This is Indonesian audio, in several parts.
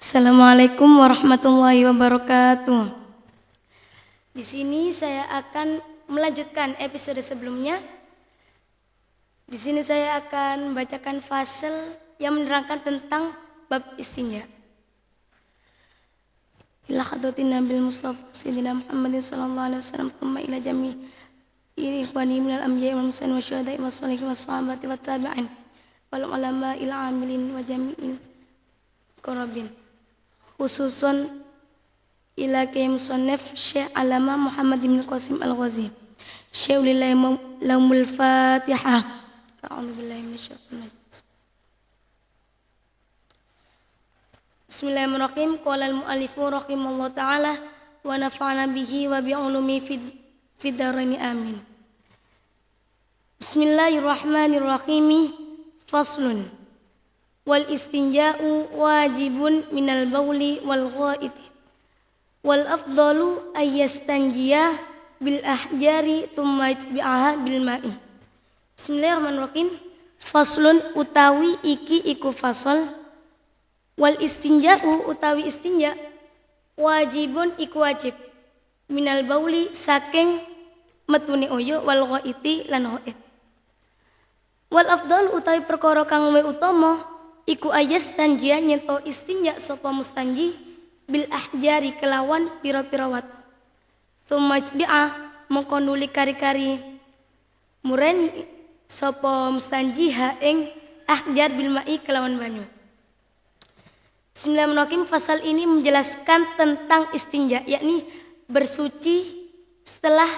Assalamualaikum warahmatullahi wabarakatuh. Di sini saya akan melanjutkan episode sebelumnya. Di sini saya akan membacakan fasal yang menerangkan tentang bab istinja. Ila hadratin Nabil Mustafa Sayyidina Muhammadin sallallahu alaihi wasallam thumma ila jami'i ikhwani minal anbiya'i wal mursalin wasyuhada'i wassalihin wassahabati wattabi'in wal ulama ila amilin wa jami'il qarabin. Khususun ila kay musannaf Syekh Alama Muhammad bin Qasim Al-Ghazi. Syekh lillahi laumul Fatihah. A'udzu billahi minasyaitonir rajim. Bismillahirrahmanirrahim. Qala al-mu'allifu rahimallahu ta'ala wa nafa'ana bihi wa bi ulumi fid dharain amin. Bismillahirrahmanirrahim. Faslun. Wal istinja'u wajibun minal bauli wal ghaiti wal afdalu ayyastanjiya bil ahjari thumma yatbi'aha bil ma'i. Bismillahirrahmanirrahim. Faslun utawi iki iku fasal. Wal istinja'u utawi istinja wajibun iku wajib minal bauli saking metune oyo wal ghaiti lan ghaid. Wal afdalu utawi perkara kang luwih utama iku ayyastanjiya nyeto istinja sapa mustanji bil ahjari kelawan pira-pira watu. Tsumma yatbi'a mongko nuli kari-kari muren sapa mustanji ha ing ahjar bil ma'i kelawan banyu. Bismillahirrahmanirrahim. Fasal ini menjelaskan tentang istinja, yakni bersuci setelah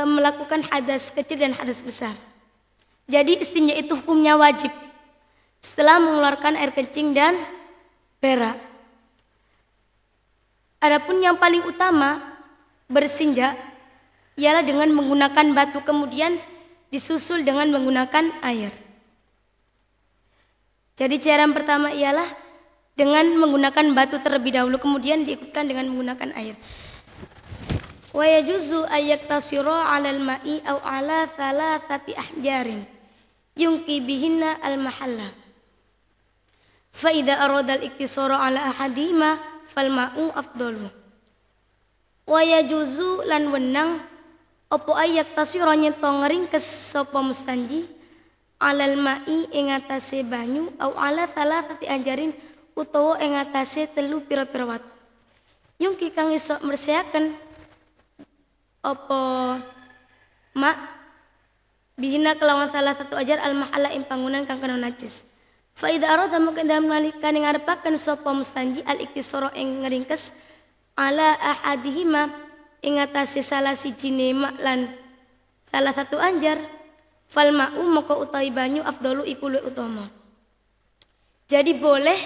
melakukan hadas kecil dan hadas besar. Jadi istinja itu hukumnya wajib setelah mengeluarkan air kencing dan berak. Adapun yang paling utama beristinja ialah dengan menggunakan batu kemudian disusul dengan menggunakan air. Jadi cara yang pertama ialah dengan menggunakan batu terlebih dahulu kemudian diikutkan dengan menggunakan air. Wa yajuzu ayyaktasira 'alal ma'i aw 'ala thalathati ahjarin yungki bihinna al-mahalla. Fa idza arada al-iktisara 'ala ahadihima fal ma'u afdalu. Wa yajuzu lan wenang apa ayyaktasira nyeto ngringkes sapa mustanji 'alal ma'i ing atase banyu au 'ala thalathati ahjarin utawa ing atase telu pira-pira watu. Yungki kang iso mbersihaken apa mak bihina kelawan salah satu ajar al-mahalla ing panggonan kang kena najis. Fa idza arada maka dalam nalika ning ngarepaken sapa mustanji al-iktisara ing ngringkes ala ahadihima ing atase salah sijine mak lan salah satu anjar fal ma'u maka utawi banyu afdalu iku luwih utama. Jadi boleh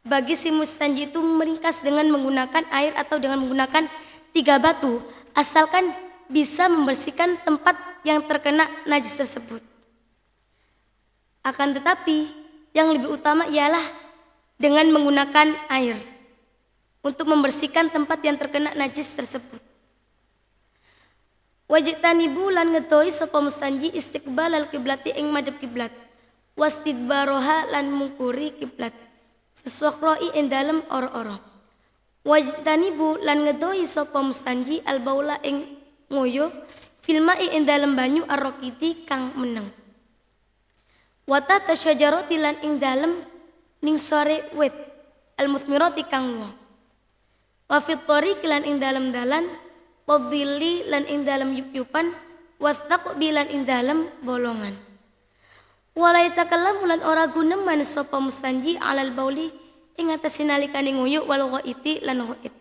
bagi si mustanji itu meringkas dengan menggunakan air atau dengan menggunakan 3 batu asalkan bisa membersihkan tempat yang terkena najis tersebut. Akan tetapi yang lebih utama ialah dengan menggunakan air untuk membersihkan tempat yang terkena najis tersebut. Wajtanibu lan ngetoi sapa mustanji istiqbalal qiblati ing madhep kiblat wastidbaroha lan mungkuri kiblat fisokhroi ing dalem ora-ora. Wajtanibu lan ngetoi sapa mustanji albaula ing ngoyo filmai ing dalem banyu arrokiti kang meneng. Wata tasyajaroti lan ing dalem ning sore wit almutmirati kang wa. Wa fit tariq lan ing dalem dalan wadhilli lan ing dalem yup-yupan wathaqbi lan ing dalem bolongan. Walai takallamu lan ora guneman sapa mustanji alal bauli ing atase nalikane nguyu wal ghaiti lan ghaid.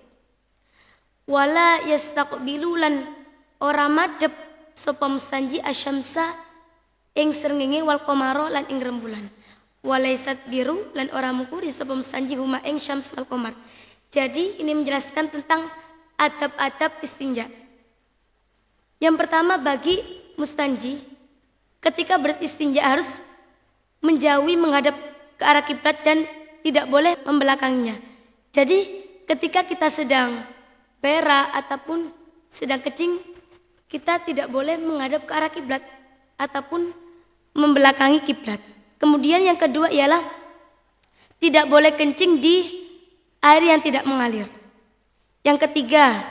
Wala yastaqbilu lan ora madhep sapa mustanji asyamsa ing srengenge wal qamara lan ing rembulan. Walaisat biru lan ora mungkuri sapa mustanji huma ing syams wal qamar. Jadi ini menjelaskan tentang adab-adab istinja. Yang pertama bagi mustanji ketika beristinja harus menjauhi menghadap ke arah kiblat dan tidak boleh membelakanginya. Jadi ketika kita sedang berak ataupun sedang kencing kita tidak boleh menghadap ke arah kiblat ataupun membelakangi kiblat. Kemudian yang kedua ialah tidak boleh kencing di air yang tidak mengalir. Yang ketiga,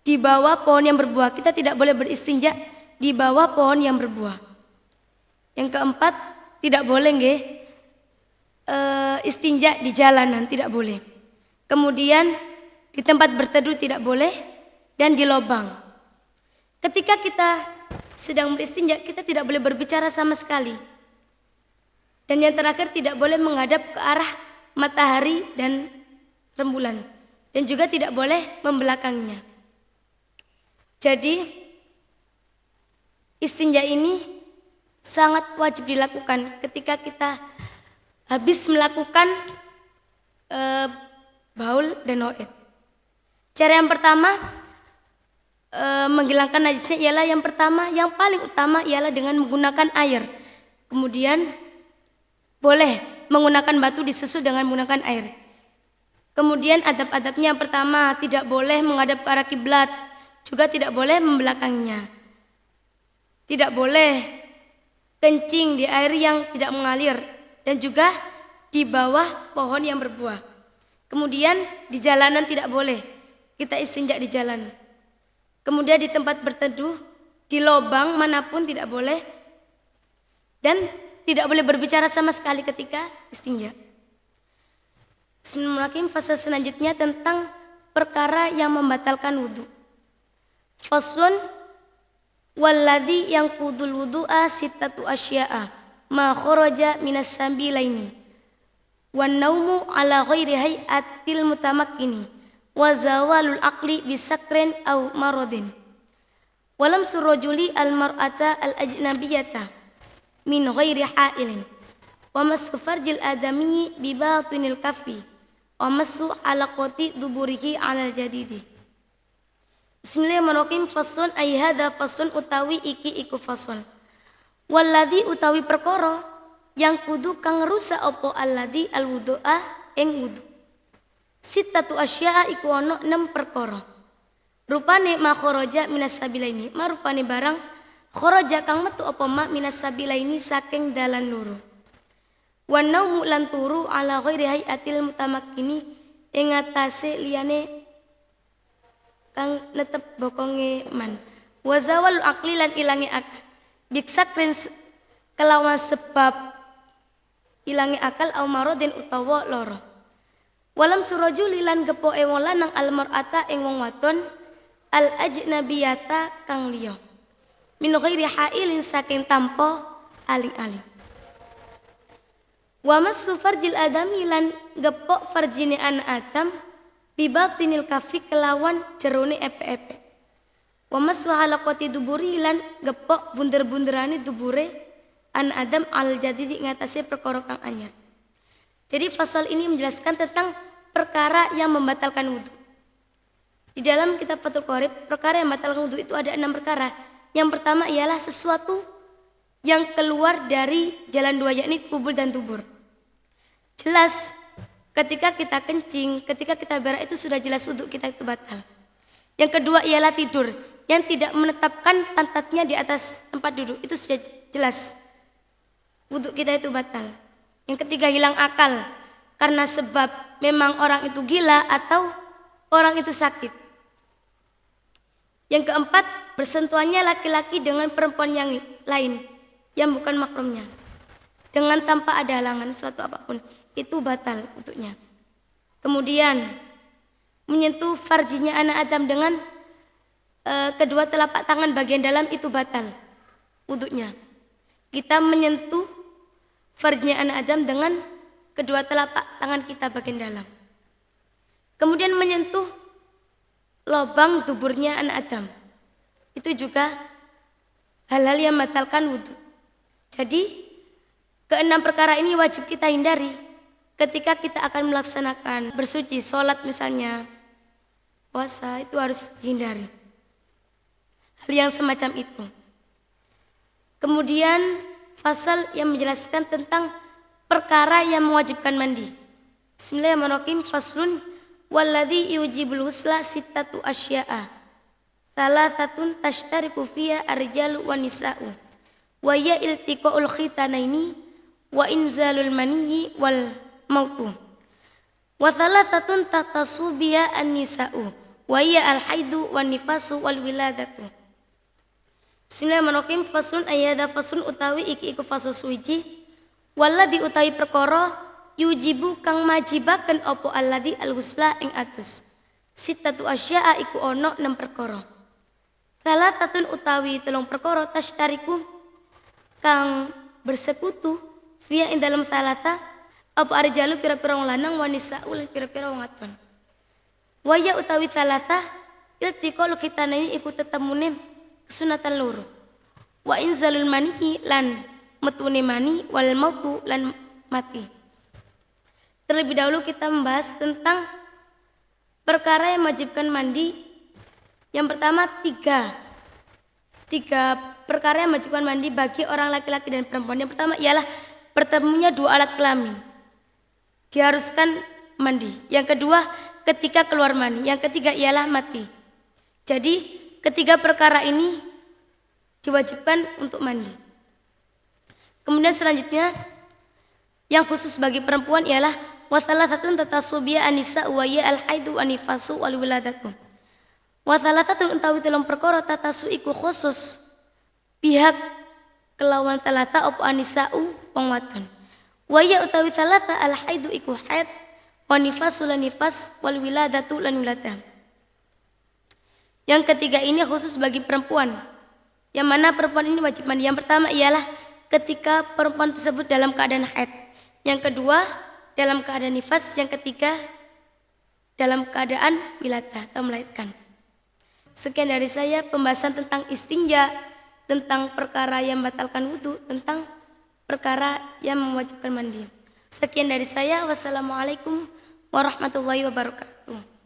di bawah pohon yang berbuah. Kita tidak boleh beristinja di bawah pohon yang berbuah. Yang keempat, tidak boleh istinja di jalanan, tidak boleh. Kemudian di tempat berteduh tidak boleh, dan di lubang. Ketika kita sedang beristinja, kita tidak boleh berbicara sama sekali. Dan yang terakhir, tidak boleh menghadap ke arah matahari dan rembulan. Dan juga tidak boleh membelakangnya. Jadi istinja ini sangat wajib dilakukan ketika kita habis melakukan baul dan haid. Cara yang pertama menghilangkan najisnya ialah yang paling utama ialah dengan menggunakan air. Kemudian boleh menggunakan batu disusul dengan menggunakan air. Kemudian adab-adabnya yang pertama, tidak boleh menghadap ke arah kiblat, juga tidak boleh membelakangnya. Tidak boleh kencing di air yang tidak mengalir, dan juga di bawah pohon yang berbuah. Kemudian di jalanan tidak boleh kita istinja di jalan. Kemudian di tempat berteduh, di lubang manapun tidak boleh, dan tidak boleh berbicara sama sekali ketika istinja. Bismillahirrahmanirrahim. Fase selanjutnya tentang perkara yang membatalkan wudu. Faslun walladhi yang qudul wudu'a sittatu asya'a ma kharaja minas sabilaini wan naumu ala ghairi hay'atil mutamakkini wa zawalul aqli bisakrin aw maradin walam surrajuli al mar'ata al ajnabiyata min ghairi ha'ilin wa masku farjil adami bi batinil kaffi wa masu alaqati duburihi alal jadidi. Bismillahirrahmanirrahim. Faslun ay hadza faslun utawi iki iku faslun. Walladzi utawi perkara yang kudu kang rusak apa alladzi alwudu'a ing wudu. Sittatu asya'a iku ana 6 perkara. Rupane ma kharaja minas sabilaini, marupane barang kharaja kang metu apa ma minas sabilaini saking dalan loro. Wa naumu lan turu ala ghairi hayatil mutamakkini ing atase liyane kang netep bokonge man. Wa zawalul aqli lan ilange akal. Biksakrin kelawan sebab ilange akal au maradin utawa lara. Walam surajuli lan gepoke wong lanang al mar'ata ing wong wadon al ajnabiyata kang liya. Min ghairi hailin saking tanpa aling-aling. Wa massu farjil adami lan gepok farjine anak Adam bibatinil kafi kelawan jerone epe-epe. Wa massu halaqati duburi lan gepok bunder-bunderane dubure anak Adam al jadidi ngatasi perkara kang anyar. Jadi fasal ini menjelaskan tentang perkara yang membatalkan wudu. Di dalam kitab Fathul Qorib, perkara yang membatalkan wudu itu ada 6 perkara. Yang pertama ialah sesuatu yang keluar dari jalan dua, yakni kubul dan dubur. Jelas ketika kita kencing, ketika kita berak itu sudah jelas wudu kita itu batal. Yang kedua ialah tidur yang tidak menetapkan pantatnya di atas tempat duduk, itu sudah jelas wudu kita itu batal. Yang ketiga hilang akal karena sebab memang orang itu gila atau orang itu sakit. Yang keempat, bersentuhannya laki-laki dengan perempuan yang lain yang bukan mahramnya dengan tanpa ada halangan suatu apapun, itu batal wudhunya. Kemudian menyentuh farjinya anak Adam dengan kedua telapak tangan bagian dalam, itu batal wudhunya. Kita menyentuh farjinya anak Adam dengan kedua telapak tangan kita bagian dalam. Kemudian menyentuh lubang duburnya anak Adam, itu juga hal-hal yang membatalkan wudhu. Jadi keenam perkara ini wajib kita hindari ketika kita akan melaksanakan bersuci, sholat misalnya, puasa, itu harus dihindari hal yang semacam itu. Kemudian fasal yang menjelaskan tentang perkara yang mewajibkan mandi. Bismillahirrahmanirrahim. Faslun walladzi yujibul husla sittatu asya'a thalathatun tashtariku fiha ar-rijalu wan nisa'u wa ya iltiqaul khitanaini wa inzalul maniyyi wal mautu. Wa thalathatun tatasubiya an-nisa'u wa hiya al-haidu wan nifasu wal wiladatu. Bismillahirrahmanirrahim. Fasun ayada fasun utawi iki iku fasul suwiji walladhi utawi perkara yujibu kang majibaken opo alladhi al-husla ing atus. Sittatu asya'a iku ono 6 perkara. Thalathatun utawi 3 perkara tashtariku kang bersekutu via ing dalam thalatha apa arjalu pira-pira wong lanang wanisa ul pira-pira wong wadon. Waya utawi thalatha iltiqal khitanaini iku tetemune sunatan loro. Wa inzalul mani lan metune mani wal mautu lan mati. Terlebih dahulu kita membahas tentang perkara yang mewajibkan mandi. Yang pertama tiga perkara yang mewajibkan mandi bagi orang laki-laki dan perempuan. Yang pertama ialah bertemunya 2 alat kelamin. Diharuskan mandi. Yang kedua ketika keluar mani. Yang ketiga ialah mati. Jadi ketiga perkara ini diwajibkan untuk mandi. Kemudian selanjutnya yang khusus bagi perempuan ialah wa thalathatun tatasubiya anisa wa ya al-haidu wa nifasu wal wiladatu. Wa thalathatun utawi 3 perkara tatasu iku khusus pihak kelawan thalatha opo anisa'u wong wadon. Wa ya utawi thalatha al-haidu iku haid wa nifasu lan nifas wal wiladatu lan wiladah. Yang ketiga ini khusus bagi perempuan. Yang mana perempuan ini wajib mandi. Yang pertama ialah ketika perempuan tersebut dalam keadaan haid. Yang kedua dalam keadaan nifas. Yang ketiga dalam keadaan wiladah atau melahirkan. Sekian dari saya pembahasan tentang istinja, tentang perkara yang membatalkan wudu, tentang perkara yang mewajibkan mandi. Sekian dari saya. Wassalamualaikum warahmatullahi wabarakatuh.